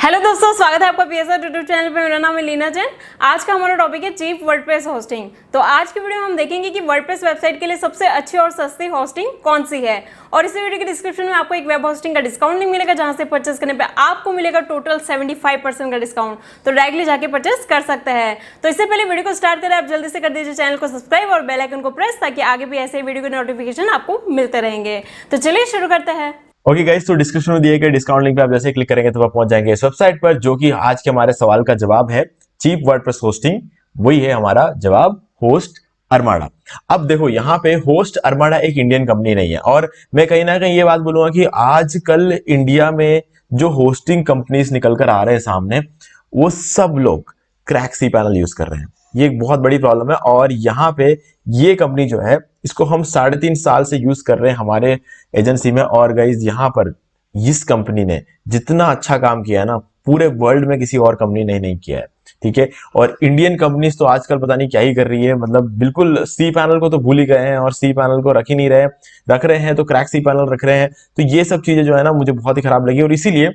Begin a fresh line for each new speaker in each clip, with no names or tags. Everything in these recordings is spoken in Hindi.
हेलो दोस्तों, स्वागत है आपका पीएसआर यूट्यूब चैनल पे। मेरा नाम है लीना जैन। आज का हमारा टॉपिक है चीप वर्डप्रेस होस्टिंग। तो आज की वीडियो में हम देखेंगे कि वर्डप्रेस वेबसाइट के लिए सबसे अच्छी और सस्ती होस्टिंग कौन सी है। और इसी वीडियो के डिस्क्रिप्शन में आपको एक वेब होस्टिंग का डिस्काउंट लिंक मिलेगा, जहां से परचेस करने पे आपको मिलेगा टोटल 75% का डिस्काउंट। तो डायरेक्टली जाके परचेस कर सकते हैं। तो इससे पहले वीडियो को स्टार्ट करें, आप जल्दी से कर दीजिए चैनल को सब्सक्राइब और बेल आइकन को प्रेस, ताकि आगे भी ऐसे वीडियो के नोटिफिकेशन आपको मिलते रहेंगे। तो चलिए शुरू करते हैं।
ओके गाइस, तो डिस्क्रिप्शन में दिए गए डिस्काउंट लिंक पे आप जैसे क्लिक करेंगे तो आप पहुंच जाएंगे इस वेबसाइट पर, जो कि आज के हमारे सवाल का जवाब है चीप वर्डप्रेस होस्टिंग। वही है हमारा जवाब, होस्ट अरमाडा। अब देखो, यहाँ पे होस्ट अरमाडा एक इंडियन कंपनी नहीं है, और मैं कहीं ना कहीं ये बात बोलूंगा कि आजकल इंडिया में जो होस्टिंग कंपनीज निकल कर आ रहे हैं सामने, वो सब लोग क्रैक सी पैनल यूज कर रहे हैं। ये एक बहुत बड़ी प्रॉब्लम है, और यहाँ पे ये कंपनी जो है, इसको हम 3.5 साल से यूज कर रहे हैं हमारे एजेंसी में। और गाइज, यहाँ पर इस कंपनी ने जितना अच्छा काम किया है ना, पूरे वर्ल्ड में किसी और कंपनी ने नहीं किया है। ठीक है, और इंडियन कंपनीज तो आजकल पता नहीं क्या ही कर रही है, मतलब बिल्कुल सी पैनल को तो भूल ही गए हैं, और सी पैनल को रख ही नहीं रहे, रख रहे हैं तो क्रैक सी पैनल रख रहे हैं। तो ये सब चीजें जो है ना, मुझे बहुत ही खराब लगी। और इसीलिए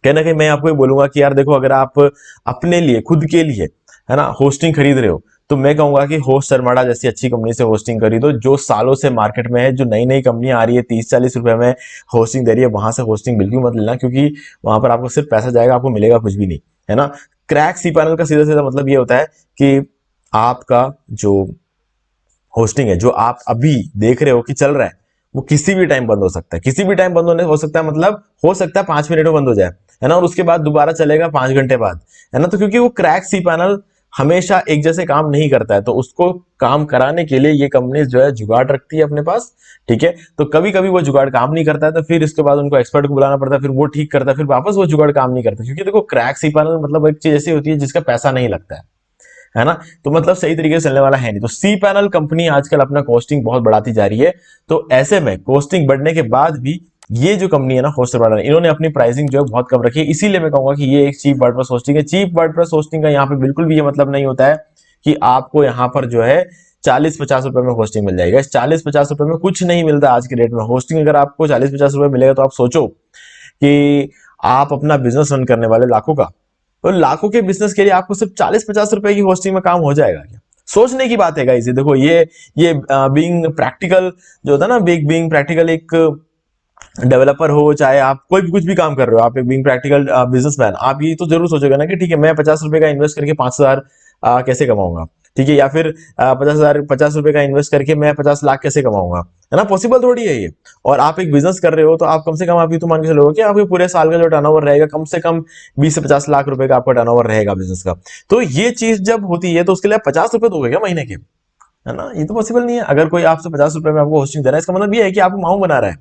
कहीं ना कहीं मैं आपको ये बोलूंगा कि यार देखो, अगर आप अपने लिए, खुद के लिए, है ना, होस्टिंग खरीद रहे हो, तो मैं कहूंगा कि होस्ट अरमाडा जैसी अच्छी कंपनी से होस्टिंग खरीदो, जो सालों से मार्केट में है। जो नई नई कंपनियां आ रही है 30-40 रुपए में होस्टिंग दे रही है, वहां से होस्टिंग बिल्कुल मत लेना, क्योंकि वहां पर आपको सिर्फ पैसा जाएगा, आपको मिलेगा कुछ भी नहीं, है ना। क्रैक सी पैनल का सीधा सीधा मतलब ये होता है कि आपका जो होस्टिंग है, जो आप अभी देख रहे हो कि चल रहा है, वो किसी भी टाइम बंद हो सकता है। किसी भी टाइम बंद होने हो सकता है, मतलब हो सकता है 5 मिनट में बंद हो जाए, है ना, और उसके बाद दोबारा चलेगा 5 घंटे बाद, है ना। तो क्योंकि वो क्रैक सी पैनल हमेशा एक जैसे काम नहीं करता है, तो उसको काम कराने के लिए ये कंपनी जो है जुगाड़ रखती है अपने पास। ठीक है, तो कभी कभी वो जुगाड़ काम नहीं करता है, तो फिर इसके बाद उनको एक्सपर्ट को बुलाना पड़ता है, फिर वो ठीक करता है, फिर वापस वो जुगाड़ काम नहीं करता। क्योंकि देखो, क्रैक सी पैनल मतलब एक चीज ऐसी होती है जिसका पैसा नहीं लगता है ना, तो मतलब सही तरीके से चलने वाला है नहीं। तो सी पैनल कंपनी आजकल अपना कॉस्टिंग बहुत बढ़ाती जा रही है। तो ऐसे में कॉस्टिंग बढ़ने के बाद भी ये जो कंपनी है ना, होस्ट अरमाडा, इन्होंने अपनी प्राइसिंग जो है बहुत कम रखी है। इसीलिए मैं कहूंगा कि ये एक चीप वर्डप्रेस होस्टिंग है। चीप वर्डप्रेस होस्टिंग का यहाँ पे बिल्कुल भी ये मतलब नहीं होता है कि आपको यहाँ पर जो है 40-50 रुपए में होस्टिंग मिल जाएगा। इस 40-50 रुपए में कुछ नहीं मिलता आज के डेट में। होस्टिंग अगर आपको 40-50 रुपए मिलेगा, तो आप सोचो कि आप अपना बिजनेस रन करने वाले लाखों का, तो लाखों के बिजनेस के लिए आपको सिर्फ 40-50 रुपए की होस्टिंग में काम हो जाएगा क्या? सोचने की बात है गाइस। देखो, ये बीइंग प्रैक्टिकल जो होता है ना, बीइंग प्रैक्टिकल, एक डेवलपर हो, चाहे आप कोई भी कुछ भी काम कर रहे हो, आप एक बीइंग प्रैक्टिकल बिजनेसमैन, आप ये तो जरूर सोचोगे ना कि ठीक है, मैं 50 रुपए का इन्वेस्ट करके 5,000 कैसे कमाऊंगा। ठीक है, या फिर 50 रुपए का इन्वेस्ट करके मैं 50 लाख कैसे कमाऊंगा, है ना। पॉसिबल थोड़ी है ये। और आप एक बिजनेस कर रहे हो, तो आप कम से कम, आप ये तो मान के चलोगे कि आपके पूरे साल का जो टर्नओवर रहेगा, कम से कम 20 से 50 लाख रुपए का आपका टर्नओवर रहेगा बिजनेस का। तो ये चीज जब होती है, तो उसके लिए 50 रुपए दोगे क्या महीने के, है ना। ये तो पॉसिबल नहीं है। अगर कोई आपसे 50 रुपए में आपको होस्टिंग दे रहा है, इसका मतलब ये है कि आपको माऊ बना रहा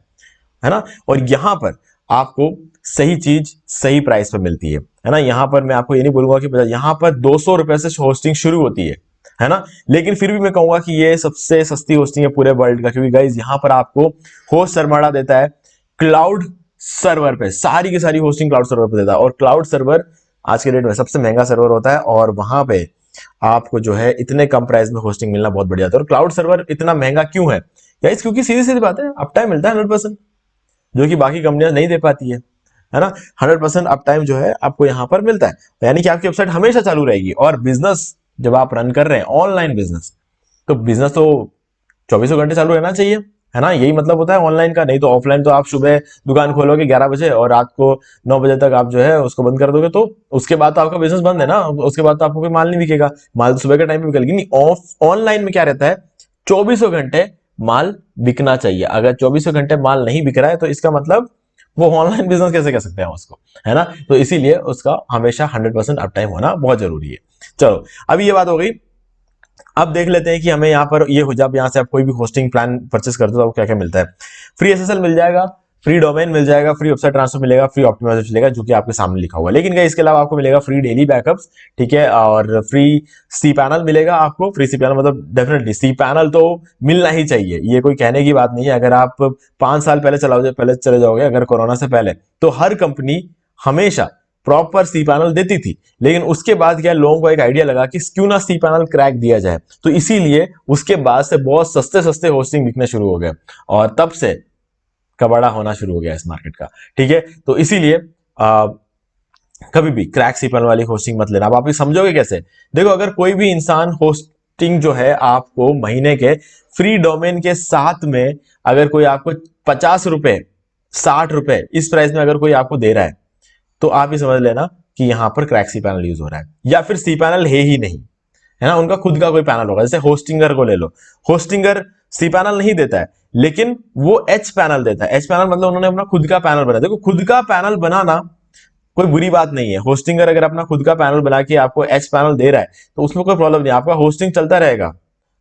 है ना। और यहां पर आपको सही चीज सही प्राइस पर मिलती है ना। यहां पर मैं आपको ये नहीं बोलूंगा कि यहां पर 200 रुपए से होस्टिंग शुरू होती है ना। लेकिन फिर भी मैं कहूंगा कि ये सबसे सस्ती होस्टिंग है पूरे वर्ल्ड का, क्योंकि गाइज यहां पर आपको होस्ट अरमाडा देता है क्लाउड सर्वर पे, सारी की सारी होस्टिंग क्लाउड सर्वर पे देता है। और क्लाउड सर्वर आज के डेट में सबसे महंगा सर्वर होता है, और वहां पे आपको जो है इतने कम प्राइस में होस्टिंग मिलना बहुत बढ़िया था। और क्लाउड सर्वर इतना महंगा क्यों है गाइज? क्योंकि सीधी सीधी बात है, अप टाइम मिलता है 100%, जो कि बाकी कंपनियां नहीं दे पाती है ना। 100% अप टाइम जो है आपको यहां पर मिलता है, यानी कि आपकी वेबसाइट हमेशा चालू रहेगी। और बिजनेस जब आप रन कर रहे हैं, ऑनलाइन बिजनेस, तो बिजनेस तो 24 घंटे चालू रहना चाहिए, है ना। यही मतलब होता है ऑनलाइन का। नहीं तो ऑफलाइन तो आप सुबह दुकान खोलोगे 11 बजे और रात को 9 बजे तक आप जो है उसको बंद कर दोगे, तो उसके बाद तो आपका बिजनेस बंद है ना। उसके बाद तो आपको कोई माल नहीं बिकेगा। माल तो सुबह के टाइम पे बिकेगी नहीं। ऑनलाइन में क्या रहता है, 24 घंटे माल बिकना चाहिए। अगर 24 घंटे माल नहीं बिक रहा है, तो इसका मतलब वो ऑनलाइन बिजनेस कैसे कर सकते हैं उसको, है ना। तो इसीलिए उसका हमेशा 100% अप टाइम होना बहुत जरूरी है। चलो, अभी ये बात हो गई। अब देख लेते हैं कि हमें यहाँ पर ये हो, जब यहाँ से आप कोई भी होस्टिंग प्लान परचेस करते हो, तो आपको क्या क्या मिलता है। फ्री एसएसएल मिल जाएगा, फ्री डोमेन मिल जाएगा, फ्री वेबसाइट ट्रांसफर मिलेगा, फ्री ऑप्टिमाइजेशन मिलेगा, जो कि आपके सामने लिखा हुआ है। लेकिन इसके अलावा आपको मिलेगा फ्री डेली बैकअप्स, ठीक है, और फ्री सी पैनल मिलेगा आपको। फ्री सी पैनल मतलब डेफिनेटली सी पैनल तो मिलना ही चाहिए, ये कोई कहने की बात नहीं है। अगर आप 5 साल पहले चले जाओगे, अगर कोरोना से पहले, तो हर कंपनी हमेशा प्रॉपर सी पैनल देती थी। लेकिन उसके बाद क्या, लोगों को एक आइडिया लगा कि क्यों ना सी पैनल क्रैक दिया जाए, तो इसीलिए उसके बाद से बहुत सस्ते सस्ते होस्टिंग बिकने शुरू हो गए, और तब से कबाड़ा होना शुरू हो गया इस मार्केट का। ठीक है, तो इसीलिए कभी भी क्रैक cPanel वाली होस्टिंग मत लेना। अब आप ये समझोगे कैसे? देखो, अगर कोई भी इंसान होस्टिंग जो है आपको महीने के फ्री डोमेन के साथ में अगर कोई आपको 50 रुपए 60 रुपए इस प्राइस में अगर कोई आपको दे रहा है, तो आप ये समझ लेना कि यहां पर क्रैक cPanel यूज हो रहा है, या फिर cPanel है ही नहीं, है ना, उनका खुद का कोई पैनल होगा। जैसे होस्टिंगर को ले लो, होस्टिंगर cPanel नहीं देता है, लेकिन वो H पैनल देता है। H पैनल मतलब उन्होंने अपना खुद का पैनल बनाया। देखो, खुद का पैनल बनाना कोई बुरी बात नहीं है। होस्टिंगर अगर अपना खुद का पैनल बना के आपको H पैनल दे रहा है तो उसमें कोई प्रॉब्लम नहीं, आपका होस्टिंग चलता रहेगा,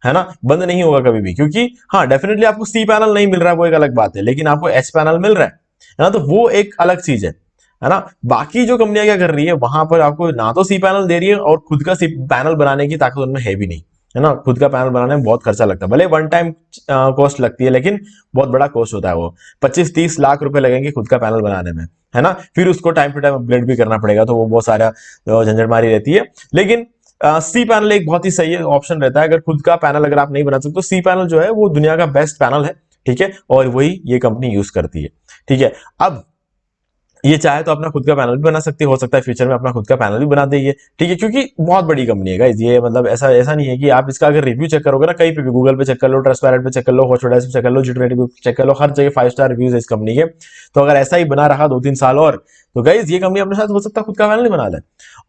है ना, बंद नहीं होगा कभी भी। क्योंकि हाँ, डेफिनेटली आपको cPanel नहीं मिल रहा है, वो एक अलग बात है, लेकिन आपको H पैनल मिल रहा है ना, तो वो एक अलग चीज है ना। बाकी जो कंपनियां क्या कर रही है, वहां पर आपको ना तो cPanel दे रही है और खुद का पैनल बनाने की ताकत उनमें है भी नहीं, है ना। खुद का पैनल बनाने में बहुत खर्चा लगता है, भले वन टाइम कॉस्ट लगती है, लेकिन बहुत बड़ा कॉस्ट होता है। वो 25-30 लाख रुपए लगेंगे खुद का पैनल बनाने में, है ना। फिर उसको टाइम टू टाइम अपग्रेड भी करना पड़ेगा, तो वो बहुत सारा झंझटमारी रहती है। लेकिन cPanel एक बहुत ही सही ऑप्शन रहता है। अगर खुद का पैनल अगर आप नहीं बना सकते तो cPanel जो है वो दुनिया का बेस्ट पैनल है, ठीक है, और वही ये कंपनी यूज करती है, ठीक है। अब ये चाहे तो अपना खुद का पैनल भी बना सकती है, हो सकता है फ्यूचर में अपना खुद का पैनल भी बना दे ये, ठीक है, क्योंकि बहुत बड़ी कंपनी है गाइस ये। मतलब ऐसा नहीं है कि आप इसका अगर रिव्यू चेक करोगे ना, कहीं पे भी, गूगल पे चेक कर लो, ट्रस्टपैरेंट पे चेक कर लो, हॉटस्टार पे चेक कर लो, G20 पे चेक कर लो, हर जगह 5 स्टार रिव्यूज है इस कंपनी के। तो अगर ऐसा ही बना रहा 2-3 साल और, तो गाइस ये कंपनी अपने साथ हो सकता है खुद का पैनल नहीं बना ले।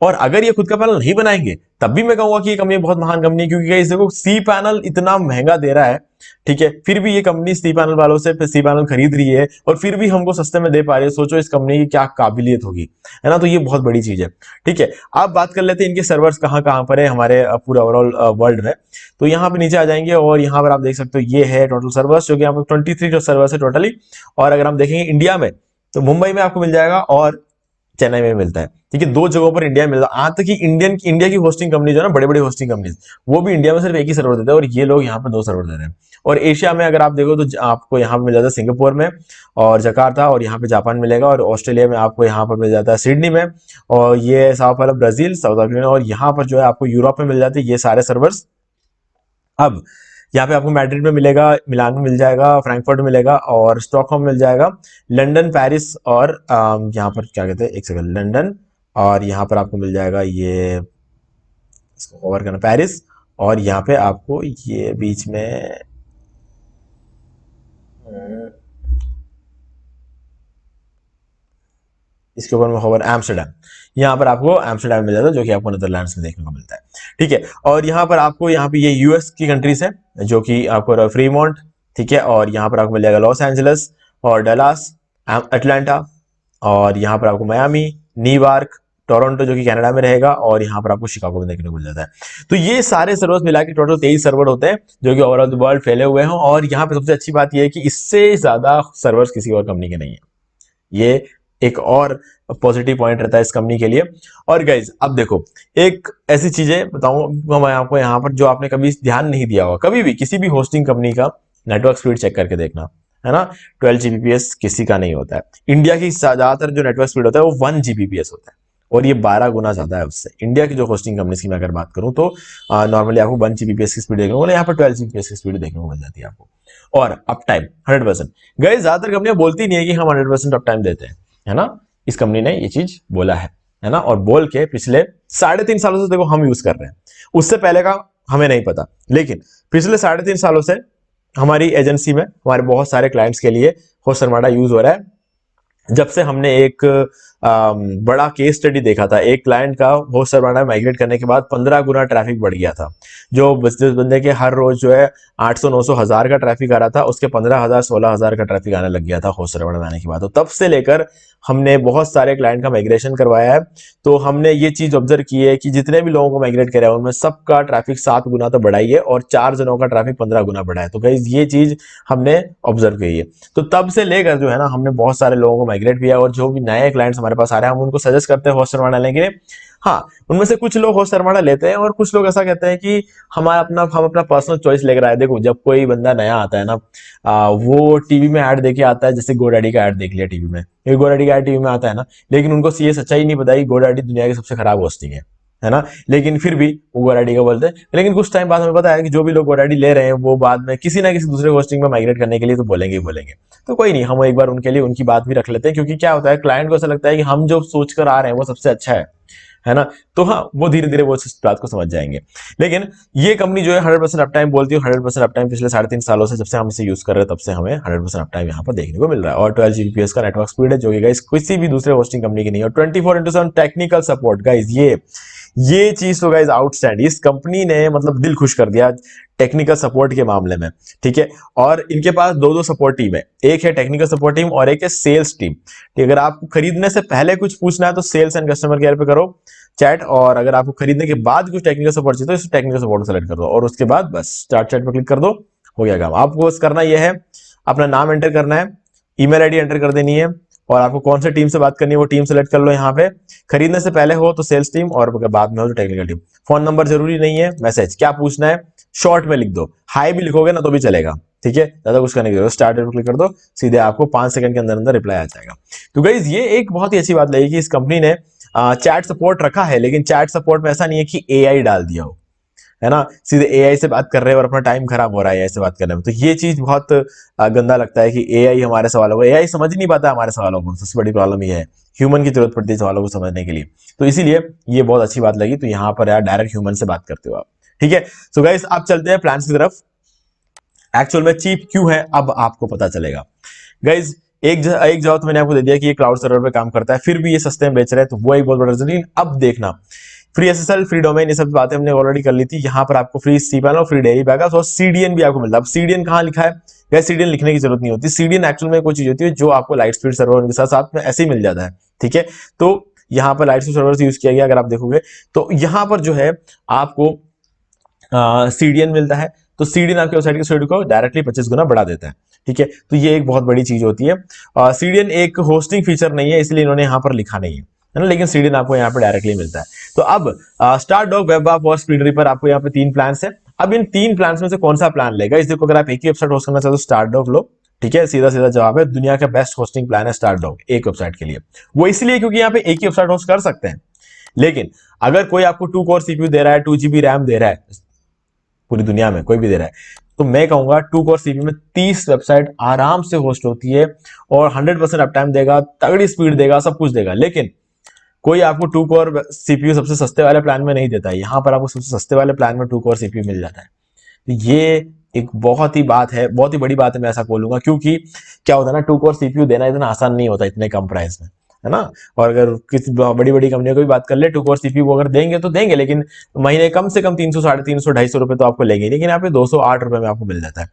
और अगर ये खुद का पैनल नहीं बनाएंगे तब भी मैं कहूंगा कि ये कंपनी बहुत महान कंपनी है, क्योंकि गाइस देखो, cPanel इतना महंगा दे रहा है, ठीक है, फिर भी ये कंपनी cPanel वालों से cPanel खरीद रही है और फिर भी हमको सस्ते में दे पा रही है। सोचो इस कंपनी की क्या काबिलियत होगी, है ना। तो ये बहुत बड़ी चीज है, ठीक है। अब बात कर लेते हैं इनके सर्वर्स कहाँ कहाँ पर है हमारे पूरे ओवरऑल वर्ल्ड में। तो यहाँ पे नीचे आ जाएंगे और यहाँ पर आप देख सकते हो ये है टोटल सर्वर्स, जो कि यहाँ पर 23 जो सर्वर्स है टोटली। और अगर हम देखेंगे इंडिया में, तो मुंबई में आपको मिल जाएगा और चेन्नई में मिलता है, ठीक है, 2 जगहों पर इंडिया में मिलता है। आज तक की इंडिया की होस्टिंग कंपनी जो है ना, बड़े बड़े होस्टिंग कंपनीज, वो भी इंडिया में सिर्फ एक ही सर्वर देते हैं, और ये लोग यहाँ पे 2 सर्वर दे रहे हैं। और एशिया में अगर आप देखो तो आपको यहाँ पे मिल जाता है सिंगापुर में और जकार्ता, और यहाँ पे जापान मिलेगा, और ऑस्ट्रेलिया में आपको यहाँ पर मिल जाता है सिडनी में, और ये Sao Paulo Brazil, south Africa, और यहाँ पर जो है आपको यूरोप में मिल जाते हैं ये सारे सर्वर्स। अब यहाँ पे आपको मैड्रिड में मिलेगा, मिलान में मिल जाएगा, फ्रैंकफर्ट में मिलेगा, और स्टॉकहोम मिल जाएगा, लंदन, पेरिस, और यहाँ पर क्या कहते हैं, एक सेकंड, लंदन, और यहाँ पर आपको मिल जाएगा ये, इसको कवर करना, पेरिस, और यहाँ पे आपको ये बीच में इसके ऊपर में होवर एम्स्टर्डम, यहाँ पर आपको एम्स्टर्डम मिल जाता है, जो कि आपको नीदरलैंड्स में देखने को मिलता है, ठीक है। और यहाँ पर आपको यहाँ पे ये यूएस की कंट्रीज है, जो कि आपको फ्रीमोंट, ठीक है, और यहाँ पर आपको मिल जाएगा लॉस एंजलिस और डलास, अटलांटा, और यहाँ पर आपको मियामी, न्यूयॉर्क, टोरंटो जो कि कनाडा में रहेगा, और यहाँ पर आपको शिकागो में देखने को मिल जाता है। तो ये सारे सर्वर्स मिला के टोटल 23 सर्वर होते हैं, जो कि ओवरऑल द वर्ल्ड फैले हुए हैं। और यहाँ पे सबसे अच्छी बात यह है कि इससे ज्यादा सर्वर्स किसी और कंपनी के नहीं है। ये एक और पॉजिटिव पॉइंट रहता है इस कंपनी के लिए। और गाइज अब देखो, एक ऐसी चीजें बताऊं मैं आपको यहाँ पर, जो आपने कभी ध्यान नहीं दिया होगा। कभी भी किसी भी होस्टिंग कंपनी का नेटवर्क स्पीड चेक करके देखना, है ना। 12 Gbps किसी का नहीं होता है। इंडिया की ज्यादातर जो नेटवर्क स्पीड होता है वो 1 Gbps होता है, और ये 12 गुना ज्यादा है उससे। इंडिया की जो होस्टिंग कंपनी की मैं अगर बात करूं तो नॉर्मली आपको 1 Gbps की स्पीड देखने को मिले, यहाँ पर 12 Gbps की स्पीड देखने को मिल जाती है आपको। और अप टाइम 100%। गाइस ज्यादातर कंपनियां बोलती नहीं है कि हम 100% अप टाइम देते हैं, है ना। इस कंपनी ने ये चीज बोला है ना, और बोल के पिछले 3.5 सालों से देखो हम यूज कर रहे हैं। उससे पहले का हमें नहीं पता, लेकिन पिछले 3.5 सालों से हमारी एजेंसी में हमारे बहुत सारे क्लाइंट्स के लिए होस्ट आर्माडा यूज हो रहा है। जब से हमने एक बड़ा केस स्टडी देखा था, एक क्लाइंट का होस्ट आर्माडा माइग्रेट करने के बाद 15 गुना ट्रैफिक बढ़ गया था। जो बिजनेस बंदे के हर रोज जो है 800, 900, 1000 का ट्रैफिक आ रहा था, उसके 15,000, 16,000 का ट्रैफिक आने लग गया था होस्ट आर्माडा आने के बाद। तो तब से लेकर हमने बहुत सारे क्लाइंट का माइग्रेशन करवाया है। तो हमने ये चीज ऑब्जर्व की है कि जितने भी लोगों को माइग्रेट किया है उनमें सबका ट्रैफिक 7 गुना तो बढ़ा ही है, और 4 जनों का ट्रैफिक 15 गुना बढ़ा है। तो गाइस ये चीज हमने ऑब्जर्व की है। तो तब से लेकर जो है ना, हमने बहुत सारे लोगों को माइग्रेट किया, और जो भी नए क्लाइंट्स हमारे पास आ रहे हैं हम उनको सजेस्ट करते हैं होस्ट आर्माडा लेने के लिए। हाँ, उनमें से कुछ लोग होस्ट आर्माडा लेते हैं, और कुछ लोग ऐसा कहते हैं कि हम अपना पर्सनल चॉइस लेकर आए। देखो, जब कोई बंदा नया आता है ना, वो टीवी में ऐड देके आता है, जैसे गोडैडी का ऐड देख लिया टीवी में, गोडैडी का ऐड टीवी में आता है ना, लेकिन उनको ये सच्चाई नहीं पता कि गोडैडी दुनिया की सबसे खराब होस्टिंग है है ना। लेकिन फिर भी वो GoDaddy का बोलते हैं, लेकिन कुछ टाइम बाद हमें पता है कि जो भी लोग GoDaddy ले रहे हैं वो बाद में किसी ना किसी दूसरे होस्टिंग में माइग्रेट करने के लिए तो बोलेंगे ही बोलेंगे। तो कोई नहीं, हम एक बार उनके लिए उनकी बात भी रख लेते हैं, क्योंकि क्या होता है क्लाइंट को ऐसा लगता है कि हम जो सोच कर आ रहे हैं वो सबसे अच्छा है ना। तो हाँ, वो धीरे धीरे वो इस बात को समझ जाएंगे। लेकिन ये कंपनी जो है 100% अप टाइम बोलती है, 100% अप टाइम पिछले 3.5 सालों से, जब से हम इसे यूज कर रहे हैं तब से हमें 100% अप टाइम यहाँ पर देखने को मिल रहा है। और 12 Gbps का नेटवर्क स्पीड है, जो कि गाइस किसी भी दूसरे होस्टिंग कंपनी की नहीं है। और 24/7 टेक्निकल सपोर्ट गाइस, ये चीज तो गाइस आउटस्टैंडिंग, इस कंपनी ने मतलब दिल खुश कर दिया टेक्निकल सपोर्ट के मामले में, ठीक है। और इनके पास दो सपोर्ट टीम है, एक है टेक्निकल सपोर्ट टीम और एक है सेल्स टीम। अगर आपको खरीदने से पहले कुछ पूछना है तो सेल्स एंड कस्टमर केयर पे करो चैट, और अगर आपको खरीदने के बाद कुछ टेक्निकल सपोर्ट चाहिए तो इस टेक्निकल सपोर्ट को सेलेक्ट कर दो, और उसके बाद बस स्टार्ट चैट पे क्लिक कर दो, हो गया काम। आपको बस करना यह है, अपना नाम एंटर करना है, ईमेल आईडी एंटर कर देनी है, और आपको कौन सी टीम से बात करनी है वो टीम सेलेक्ट कर लो यहाँ पे। खरीदने से पहले हो तो सेल्स टीम, और बाद में हो तो टेक्निकल टीम। फोन नंबर जरूरी नहीं है, मैसेज क्या पूछना है शॉर्ट में लिख दो, हाई भी लिखोगे ना तो भी चलेगा, ठीक है, ज्यादा कुछ करने की जरूरत। स्टार्ट पे क्लिक कर दो, सीधे आपको 5 सेकंड के अंदर अंदर रिप्लाई आ जाएगा। तो गाइस ये एक बहुत ही अच्छी बात लगी कि इस कंपनी ने चैट सपोर्ट रखा है, लेकिन चैट सपोर्ट में ऐसा नहीं है कि एआई डाल दिया हो, है ना, सीधे एआई से बात कर रहे हैं और अपना टाइम खराब हो रहा है एआई से बात करने में। तो ये चीज बहुत गंदा लगता है कि एआई हमारे सवालों को, एआई समझ नहीं पाता हमारे सवालों को, सबसे बड़ी प्रॉब्लम ये है, ह्यूमन की जरूरत पड़ती है सवालों को समझने के लिए। तो इसीलिए ये बहुत अच्छी बात लगी। तो यहाँ पर यार डायरेक्ट ह्यूमन से बात करते हो आप, ठीक है। सो गाइस आप चलते हैं प्लान की तरफ। एक्चुअल में चीप क्यों है अब आपको पता चलेगा। गाइज एक जवाब तो मैंने आपको दे दिया कि ये क्लाउड सर्वर पे काम करता है, फिर भी ये सस्ते में बेच रहे हैं, तो वो एक बहुत बड़ा रीजन। लेकिन अब देखना, फ्री एसएसएल, फ्री डोमेन, ये सब बातें हमने ऑलरेडी कर ली थी। यहाँ पर आपको फ्री cPanel और फ्री डेयरी बैकअप और सीडीएन भी आपको मिलता है। अब सीडीएन कहाँ लिखा है गाइस, सीडीएन लिखने की जरूरत नहीं होती। सीडीएन एक्चुअल में कोई चीज होती है जो आपको लाइट स्पीड सर्वर के साथ साथ में ऐसे ही मिल जाता है, ठीक है। तो यहाँ पर लाइट स्पीड सर्वर यूज किया गया, अगर आप देखोगे तो यहाँ पर जो है आपको सीडीएन मिलता है। तो सीडीएन आपके वेबसाइट की स्पीड को डायरेक्टली 25 गुना बढ़ा देता है, ठीक है। तो ये एक बहुत बड़ी चीज होती है। सीडीएन एक होस्टिंग फीचर नहीं है, इसलिए इन्होंने यहाँ पर लिखा नहीं है ना, लेकिन सीडीएन आपको यहाँ पे डायरेक्टली मिलता है। तो अब स्टारडॉग, वेबअप और स्पीडरीपर, आपको यहाँ पे 3 प्लान है। अब इन 3 प्लान में से कौन सा प्लान लेगा, इस देखो, अगर आप एक ही वेबसाइट होस्ट करना चाहते हो स्टारडॉग लो, ठीक है, सीधा सीधा जवाब है, दुनिया का बेस्ट होस्टिंग प्लान है स्टारडॉग एक वेबसाइट के लिए। वो इसलिए क्योंकि यहाँ पे एक ही वेबसाइट होस्ट कर सकते हैं। लेकिन अगर कोई आपको 2 कोर सीपीयू दे रहा है, 2 GB रैम दे रहा है, पूरी दुनिया में कोई भी दे रहा है, तो मैं कहूंगा 2 कोर सीपीयू में 30 वेबसाइट आराम से होस्ट होती है और 100% अप टाइम देगा, तगड़ी स्पीड देगा, सब कुछ देगा। लेकिन कोई आपको 2 कोर सीपीयू सबसे सस्ते वाले प्लान में नहीं देता है। यहाँ पर आपको सबसे सस्ते वाले प्लान में 2 कोर सीपीयू मिल जाता है। तो ये एक बहुत ही बात है, बहुत ही बड़ी बात है, मैं ऐसा बोलूंगा, क्योंकि क्या होता है ना, 2 कोर सीपीयू देना इतना आसान नहीं होता इतने कम प्राइस में, है ना। और अगर किसी बड़ी बड़ी कंपनियों को भी बात कर ले, 2 कोर सीपीयू अगर देंगे तो देंगे, लेकिन महीने कम से कम 300, 350, 250 रुपए तो आपको लेंगे, लेकिन यहाँ पे 208 रुपए में आपको मिल जाता है।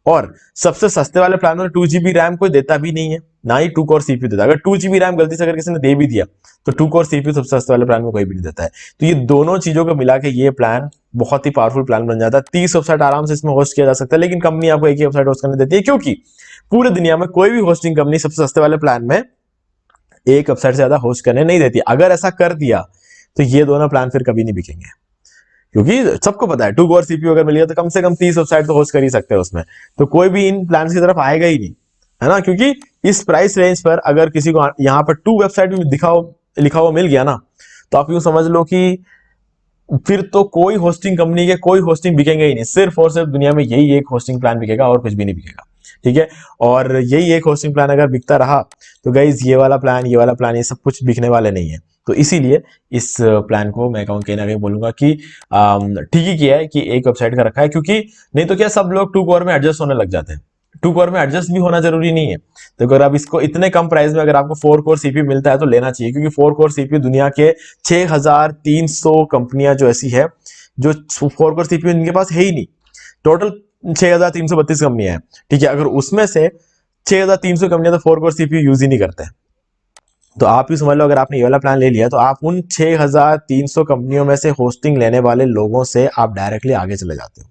और सबसे सस्ते वाले प्लान में 2 GB रैम कोई देता भी नहीं है, ना ही 2 कोर सीपीयू देता है। अगर 2 GB रैम गलती से अगर किसी ने दे भी दिया तो 2 कोर सीपीयू सबसे सस्ते वाले प्लान में कोई भी नहीं देता है। तो ये दोनों चीजों को मिला के ये प्लान बहुत ही पावरफुल प्लान बन जाता है। 30 वेबसाइट आराम से इसमें होस्ट किया जा सकता है, लेकिन कंपनी आपको एक ही वेबसाइट होस्ट करने देती है, क्योंकि पूरी दुनिया में कोई भी होस्टिंग कंपनी सबसे सस्ते वाले प्लान में एक वेबसाइट से ज्यादा होस्ट करने नहीं देती। अगर ऐसा कर दिया तो ये दोनों प्लान फिर कभी नहीं बिकेंगे, क्योंकि सबको पता है 2 कोर सीपीयू अगर मिल गया तो कम से कम 30 वेबसाइट तो होस्ट कर ही सकते हैं उसमें। तो कोई भी इन प्लान की तरफ आएगा ही नहीं, है ना, क्योंकि इस प्राइस रेंज पर अगर किसी को यहाँ पर 2 वेबसाइट भी लिखा हुआ मिल गया ना, तो आप यूं समझ लो कि फिर तो कोई होस्टिंग कंपनी के कोई होस्टिंग बिकेंगे ही नहीं। सिर्फ और सिर्फ दुनिया में यही एक होस्टिंग प्लान बिकेगा और कुछ भी नहीं बिकेगा, ठीक है। और यही एक होस्टिंग प्लान अगर बिकता रहा तो गाइज ये वाला प्लान ये सब कुछ बिकने वाले नहीं है। तो इसीलिए इस प्लान को मैं कहूँ कहीं ना कहीं बोलूंगा कि ठीक ही किया है कि एक वेबसाइट का रखा है, क्योंकि नहीं तो क्या सब लोग 2 कोर में एडजस्ट होने लग जाते हैं। 2 कोर में एडजस्ट भी होना जरूरी नहीं है। तो अगर आप इसको इतने कम प्राइस में अगर आपको 4 कोर सीपीयू मिलता है तो लेना चाहिए, क्योंकि 4 कोर सीपीयू दुनिया के 6300 कंपनियां जो ऐसी है जो 4 कोर सीपीयू इनके पास है ही नहीं। टोटल 6332 कंपनियां हैं, ठीक है। अगर उसमें से 6300 कंपनियां तो 4 कोर सीपीयू यूज ही नहीं करते हैं, तो आप ही समझ लो अगर आपने ये वाला प्लान ले लिया तो आप उन 6300 कंपनियों में से होस्टिंग लेने वाले लोगों से आप डायरेक्टली आगे चले जाते हो,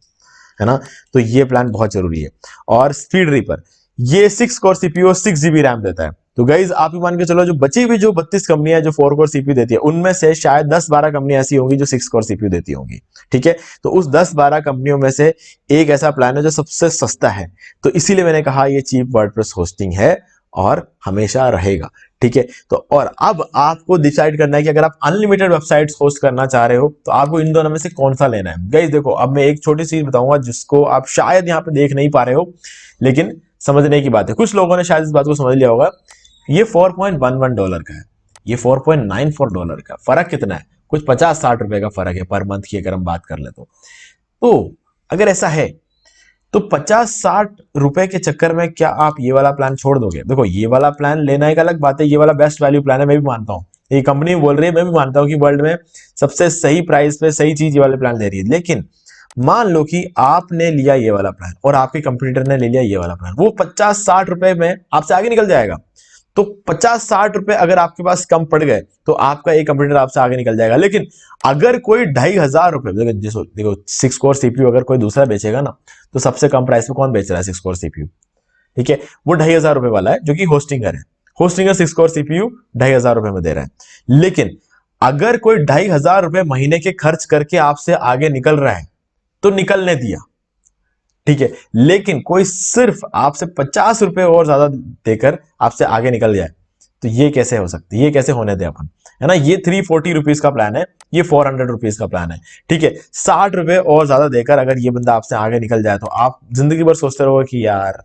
है ना। तो ये प्लान बहुत जरूरी है। और स्पीड रीपर ये 6 कोर सीपीयू और 6 GB रैम देता है। तो गाइज आप ही मान के चलो जो बची हुई जो 32 कंपनियां जो 4 कोर सीपीयू देती है, उनमें से शायद 10-12 कंपनियां ऐसी होंगी जो 6 कोर सीपीयू देती होंगी, ठीक है। तो उस 10-12 कंपनियों में से एक ऐसा प्लान है जो सबसे सस्ता है। तो इसीलिए मैंने कहा ये चीप वर्डप्रेस होस्टिंग है और हमेशा रहेगा, ठीक है। तो और अब आपको डिसाइड करना है कि अगर आप अनलिमिटेड वेबसाइट्स होस्ट करना चाह रहे हो तो आपको इन दोनों में से कौन सा लेना है। गाइस देखो, अब मैं एक छोटी सी चीज बताऊंगा जिसको आप शायद यहाँ पे देख नहीं पा रहे हो, लेकिन समझने की बात है। कुछ लोगों ने शायद इस बात को समझ लिया होगा। ये $4.11 का है, ये $4.94 का। फर्क कितना है? कुछ 50-60 रुपए का फर्क है पर मंथ की अगर हम बात कर ले तो अगर ऐसा है तो 50-60 रुपए के चक्कर में क्या आप ये वाला प्लान छोड़ दोगे? देखो, ये वाला प्लान लेना एक अलग बात है, ये वाला बेस्ट वैल्यू प्लान है, मैं भी मानता हूँ। ये कंपनी बोल रही है, मैं भी मानता हूँ कि वर्ल्ड में सबसे सही प्राइस पे सही चीज ये वाले प्लान दे रही है। लेकिन मान लो कि आपने लिया ये वाला प्लान और आपके कंपटीटर ने ले लिया ये वाला प्लान, वो 50-60 रुपए में आपसे आगे निकल जाएगा। तो 50-60 रुपए अगर आपके पास कम पड़ गए तो आपका एक कंप्यूटर आपसे आगे निकल जाएगा। लेकिन अगर कोई 2,500 रुपए, देखो 6 कोर सीपीयू अगर कोई दूसरा बेचेगा ना, तो सबसे कम प्राइस पे कौन बेच रहा है? 6 कोर सीपीयू, ठीक है। वो 2,500 रुपए वाला है जो कि होस्टिंगर है। होस्टिंगर 6 कोर सीपीयू 2,500 रुपए में दे रहा है। लेकिन अगर कोई 2,500 रुपए महीने के खर्च करके आपसे आगे निकल रहा है तो निकलने दिया, ठीक है। लेकिन कोई सिर्फ आपसे 50 रुपए और ज्यादा देकर आपसे आगे निकल जाए तो ये कैसे हो सकती है? ये कैसे होने दे अपन, है ना। ये 340 रुपीज का प्लान है, ये 400 रुपीज का प्लान है, ठीक है। 60 रुपए और ज्यादा देकर अगर ये बंदा आपसे आगे निकल जाए तो आप जिंदगी भर सोचते रहोगे कि यार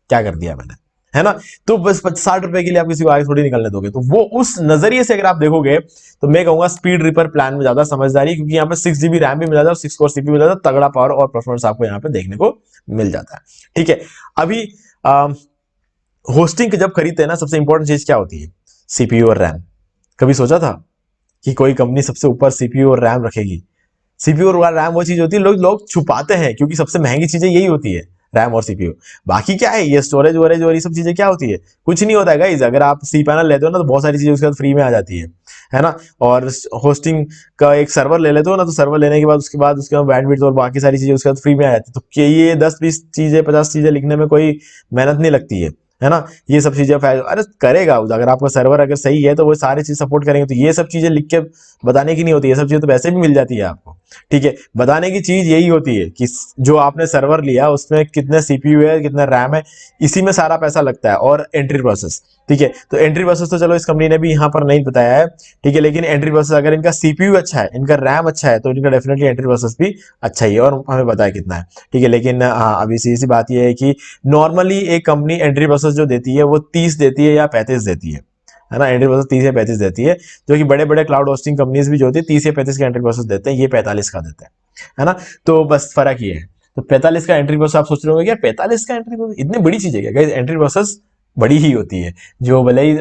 क्या कर दिया मैंने, है ना। तो बस 60 रुपए के लिए आप किसी को आगे थोड़ी निकलने दोगे। तो वो उस नजरिए से अगर आप देखोगे तो मैं कहूंगा स्पीड रिपर प्लान में ज्यादा समझदारी, क्योंकि यहाँ पे 6 GB रैम भी मिल जाता है और 6 कोर सीपीयू मिल जाता है, तगड़ा पावर और परफॉर्मेंस आपको यहाँ पे देखने को मिल जाता है, ठीक है। अभी होस्टिंग जब खरीदते हैं ना, सबसे इंपॉर्टेंट चीज क्या होती है? सीपीयू और रैम। कभी सोचा था कि कोई कंपनी सबसे ऊपर सीपीयू और रैम रखेगी? सीपीयू और रैम वो चीज होती है लोग छुपाते हैं, क्योंकि सबसे महंगी चीजें यही होती है, रैम और सीपीयू। बाकी क्या है, ये स्टोरेज वोरेज और ये सब चीजें क्या होती है? कुछ नहीं होता है गाइस। अगर आप सी पैनल लेते हो ना तो बहुत सारी चीजें उसके बाद फ्री में आ जाती है ना। और होस्टिंग का एक सर्वर ले लेते हो ना, तो सर्वर लेने के बाद उसके बाद बैंडविड्थ और बाकी सारी चीजें उसके बाद फ्री में आ जाती है। तो ये 10-20 चीजें 50 चीजें लिखने में कोई मेहनत नहीं लगती है ना। ये सब चीजें अरे करेगा, अगर आपका सर्वर अगर सही है तो वो सारी चीज सपोर्ट करेंगे। तो ये सब चीजें लिख के बताने की नहीं होती, ये सब चीजें तो वैसे भी मिल जाती है आपको, ठीक है। बताने की चीज यही होती है कि जो आपने सर्वर लिया उसमें कितने सीपीयू है, कितना रैम है, इसी में सारा पैसा लगता है। और एंट्री प्रोसेस, ठीक है। तो एंट्री प्रोसेस तो चलो इस कंपनी ने भी यहाँ पर नहीं बताया है, ठीक है। लेकिन एंट्री प्रोसेस अगर इनका सीपीयू अच्छा है, इनका रैम अच्छा है, तो इनका डेफिनेटली एंट्री प्रोसेस भी अच्छा ही है और हमें पता है कितना है, ठीक है। लेकिन अभी सीधी सी बात यह है कि नॉर्मली एक कंपनी एंट्री प्रोसेस जो देती है वो 30 देती है या 35 देती है ना। एंट्री प्रोसेस 30 या 35 देती है, जो कि बड़े बड़े क्लाउड होस्टिंग कंपनीज भी जो होती है 30 या 35 का एंट्री प्रोसेस देते हैं, ये 45 का देते हैं, है ना। तो बस फर्क ये है। तो 45 का एंट्री प्रोसेस आप सोच रहे होंगे यार 45 का एंट्री प्रोसेस इतनी बड़ी चीज है क्या? गाइस एंट्री प्रोसेस बड़ी ही होती है। जो भले ही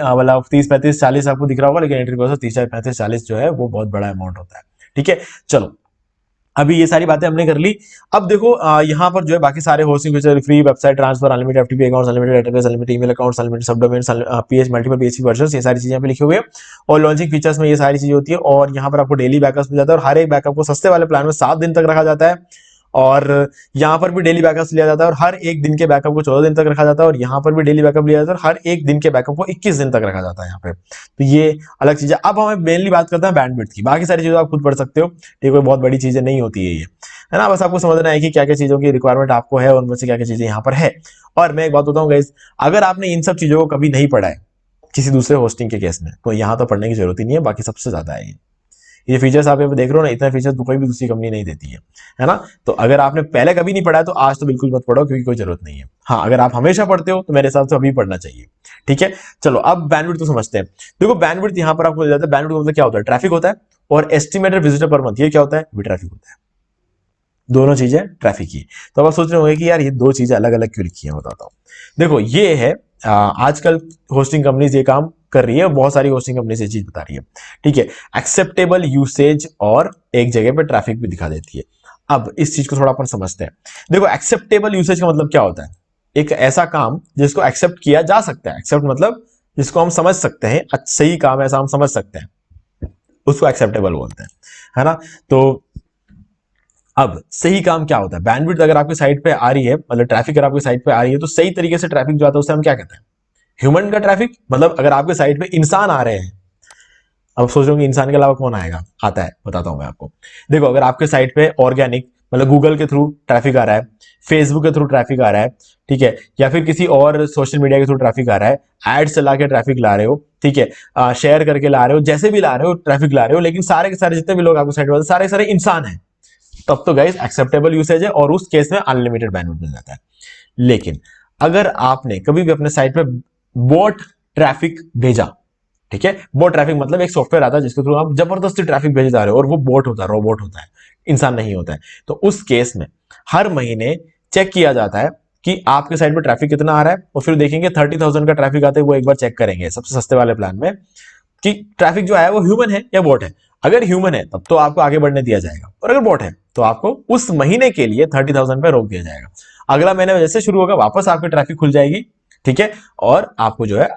30, 35, 40 आपको दिख रहा होगा, लेकिन एंट्री प्रोसेस 30, 35, 40 जो है वो बहुत बड़ा अमाउंट होता है, ठीक है। चलो अभी ये सारी बातें हमने कर ली। अब देखो यहाँ पर जो है बाकी सारे hosting feature, free website transfer, unlimited FTP accounts, unlimited database, unlimited email accounts, unlimited subdomain, pH multiple PHP versions, ये सारी चीजें यहाँ पे लिखी हुई है। और लॉन्चिंग फीचर्स में ये सारी चीजें होती है। और यहाँ पर आपको डेली बैकअप मिल जाता है और हर एक बैकअप को सस्ते वाले प्लान में 7 दिन तक रखा जाता है। और यहाँ पर भी डेली बैकअप लिया जाता है और हर एक दिन के बैकअप को 14 दिन तक रखा जाता है। और यहाँ पर भी डेली बैकअप लिया जाता है और हर एक दिन के बैकअप को 21 दिन तक रखा जाता है यहाँ पे। तो ये अलग चीज है। अब हमें मेनली बात करते हैं बैंडविड्थ की, बाकी सारी चीजें आप खुद पढ़ सकते हो, ठीक है। बहुत बड़ी चीजें नहीं होती है ये, है ना। बस आपको समझना है कि क्या क्या चीजों की रिक्वायरमेंट आपको है और उनमें से क्या क्या चीजें यहाँ पर है। और मैं एक बात बताऊँ गाइस, अगर आपने इन सब चीजों को कभी नहीं पढ़ा है किसी दूसरे होस्टिंग के केस में, तो यहाँ तो पढ़ने की जरूरत ही नहीं है। बाकी सबसे ज्यादा है ये फीचर्स आप देख रहे हो ना, इतना फीचर्स तो कोई भी दूसरी कंपनी नहीं देती है ना। तो अगर आपने पहले कभी नहीं पढ़ा है तो आज तो बिल्कुल मत पढ़ो, क्योंकि कोई जरूरत नहीं है। हाँ, अगर आप हमेशा पढ़ते हो तो मेरे हिसाब से अभी पढ़ना चाहिए, ठीक है। चलो अब बैंडविड्थ तो समझते हैं। देखो बैंडविड्थ यहाँ पर आपको मिल जाता है। बैंडविड्थ मतलब क्या होता है? ट्रैफिक होता है। और एस्टिमेटेड विजिटर पर मंथ, ये क्या होता है? भी ट्रैफिक होता है। दोनों चीजें ट्रैफिक की। तो आप सोच रहे होंगे कि यार ये दो चीजें अलग अलग क्यों लिखी है, बताता हूँ। देखो ये है आजकल होस्टिंग कंपनीज ये काम कर रही है, बहुत सारी होस्टिंग कंपनीज ये चीज बता रही है, ठीक है। एक्सेप्टेबल यूसेज और एक जगह पे ट्रैफिक भी दिखा देती है। अब इस चीज को थोड़ा अपन समझते हैं। देखो एक्सेप्टेबल यूसेज का मतलब क्या होता है? एक ऐसा काम जिसको एक्सेप्ट किया जा सकता है। एक्सेप्ट मतलब जिसको हम समझ सकते हैं, सही काम ऐसा हम समझ सकते हैं, उसको एक्सेप्टेबल बोलते हैं, है ना। तो अब सही काम क्या होता है? बैंडविड्थ अगर आपकी साइट पे आ रही है, मतलब ट्रैफिक अगर आपकी साइट पे आ रही है, तो सही तरीके से ट्रैफिक जो आता है उसे हम क्या कहते हैं? ह्यूमन का ट्रैफिक। मतलब अगर आपके साइट पे इंसान आ रहे हैं, अब सोच रहे हो इंसान के अलावा कौन आएगा, आता है, बताता हूं मैं आपको। देखो अगर आपके साइट पे ऑर्गेनिक मतलब गूगल के थ्रू ट्रैफिक आ रहा है, फेसबुक के थ्रू ट्रैफिक आ रहा है, ठीक है, या फिर किसी और सोशल मीडिया के थ्रू ट्रैफिक आ रहा है, एड्स चला के ट्रैफिक ला रहे हो, ठीक है, शेयर करके ला रहे हो, जैसे भी ला रहे हो ट्रैफिक ला रहे हो, लेकिन सारे के सारे जितने भी लोग आपको साइट पर सारे सारे इंसान हैं, तब तो गाइस एक्सेप्टेबल यूसेज है और उस केस में अनलिमिटेड बैंडविड्थ मिल जाता है। लेकिन अगर आपने कभी भी अपने साइट पे बॉट ट्रैफिक भेजा, ठीक है, बॉट ट्रैफिक मतलब एक सॉफ्टवेयर आता है जिसके थ्रू आप जबरदस्ती ट्रैफिक भेजे जा रहे हो और वो बॉट होता है, रोबोट होता है, इंसान नहीं होता है, तो उस केस में हर महीने चेक किया जाता है कि आपके साइट पे ट्रैफिक कितना आ रहा है और फिर देखेंगे 30,000 का ट्रैफिक आते हैं, वो एक बार चेक करेंगे सबसे सस्ते वाले प्लान में कि ट्रैफिक जो आया वो ह्यूमन है या बॉट है। अगर ह्यूमन है तब तो आपको आगे बढ़ने दिया जाएगा, और अगर बॉट है तो आपको उस महीने के लिए 30,000 पे रोक दिया जाएगा। अगला महीने जैसे शुरू होगा वापस आपकी ट्रैफिक खुल जाएगी, ठीक है, और आपको जो है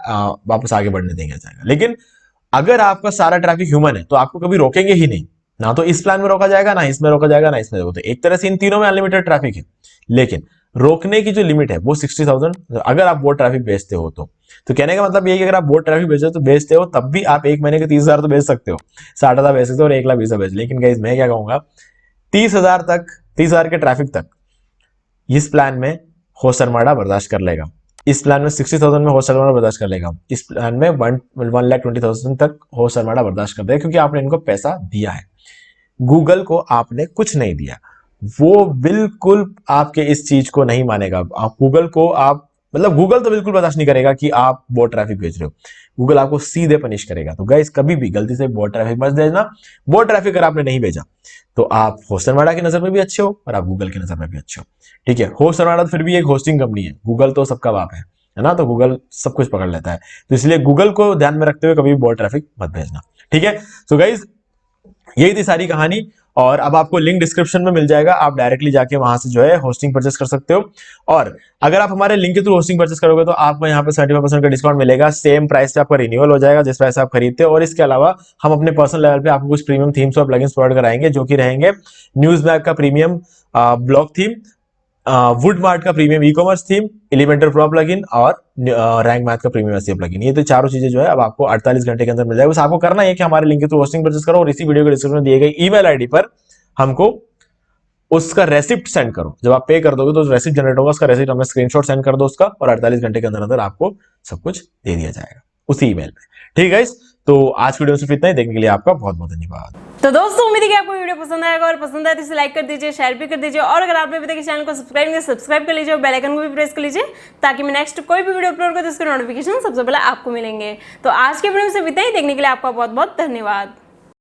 वापस आगे बढ़ने देंगे जाएगा। लेकिन अगर आपका सारा ट्रैफिक ह्यूमन है तो आपको कभी रोकेंगे ही नहीं, ना तो इस प्लान में रोका जाएगा, ना इसमें रोका जाएगा, ना इसमें रोका। तो एक तरह से इन तीनों में अनलिमिटेड ट्रैफिक है, लेकिन रोकने की जो लिमिट है वो 60,000 अगर आप वो ट्रैफिक भेजते हो तो कहने का मतलब ये है कि अगर आप बोट ट्रैफिक भेजते हो तब भी आप एक महीने के 30,000 तो भेज सकते हो, 60,000 भेज सकते हो और 1,20,000 भेज। लेकिन गाइस मैं क्या कहूंगा, 30,000 तक, 30,000 के ट्रैफिक तक इस प्लान में होस्ट अरमाडा बर्दाश्त कर लेगा, इस प्लान में 60,000 में होस्ट अरमाडा बर्दाश्त कर लेगा, इस प्लान में 1,20,000 तक होस्ट अरमाडा बर्दाश्त कर देगा, क्योंकि आपने इनको पैसा दिया है। गूगल को आपने कुछ नहीं दिया, वो बिल्कुल आपके इस चीज को नहीं मानेगा। आप गूगल को आप मतलब गूगल तो बिल्कुल बर्दाश्त नहीं करेगा कि आप बोट ट्रैफिक भेज रहे हो, गूगल आपको सीधे पनिश करेगा। तो गाइस कभी भी गलती से बोट ट्रैफिक मत भेजना। बोट ट्रैफिक अगर आपने नहीं भेजा तो आप होस्ट अरमाडा की नजर में भी अच्छे हो और आप गूगल की नजर में भी अच्छे हो, ठीक है। होस्ट अरमाडा फिर भी एक होस्टिंग कंपनी है, गूगल तो सबका बाप है ना, तो गूगल सब कुछ पकड़ लेता है, तो इसलिए गूगल को ध्यान में रखते हुए कभी भी बोट ट्रैफिक मत भेजना, ठीक है। तो गाइस यही थी सारी कहानी, और अब आपको लिंक डिस्क्रिप्शन में मिल जाएगा, आप डायरेक्टली जाके वहां से जो है होस्टिंग परचेस कर सकते हो। और अगर आप हमारे लिंक के थ्रू होस्टिंग परचेस करोगे तो आपको यहाँ पे 75% का डिस्काउंट मिलेगा, सेम प्राइस पे आपका रिन्यूअल हो जाएगा जिस प्राइस से आप खरीदते हो। और इसके अलावा हम अपने पर्सनल लेवल पे आपको कुछ प्रीमियम थीम्स और प्लगइन्स प्रोवाइड कराएंगे, जो कि रहेंगे न्यूज़मैग का premium blog theme, WoodMart का premium e commerce theme, Elementor pro plugin और रैंक मैथ का प्रीमियम एसईओ प्लगइन। ये तो चारों चीजें जो है अब आपको 48 घंटे के अंदर मिल जाएगा। बस आपको करना है कि हमारे लिंक के थ्रू होस्टिंग परचेस करो और इसी वीडियो के डिस्क्रिप्शन में दिए गए ईमेल आईडी पर हमको उसका रेसिप्ट सेंड करो। जब आप पे कर दोगे तो रेसिप्ट जनरेट होगा, उसका रेसिप्ट हमें स्क्रीनशॉट सेंड कर दो उसका, और 48 घंटे के अंदर अंदर आपको सब कुछ दे दिया जाएगा उसी ईमेल में, ठीक है। तो आज वीडियो में सिर्फ इतना ही, देखने के लिए आपका बहुत बहुत धन्यवाद।
तो दोस्तों उम्मीद है कि आपको वीडियो पसंद आएगा, और पसंद आए तो इसे लाइक कर दीजिए, शेयर भी कर दीजिए, और अगर आपने अभी तक इस चैनल को सब्सक्राइब नहीं सब्सक्राइब कर लीजिए और बेल आइकन को भी प्रेस कर लीजिए, ताकि मैं नेक्स्ट कोई भी वीडियो अपलोड करूँ तो उसके नोटिफिकेशन सबसे पहले आपको मिलेंगे। तो आज के वीडियो में सिर्फ इतना ही, देखने के लिए आपका बहुत बहुत धन्यवाद।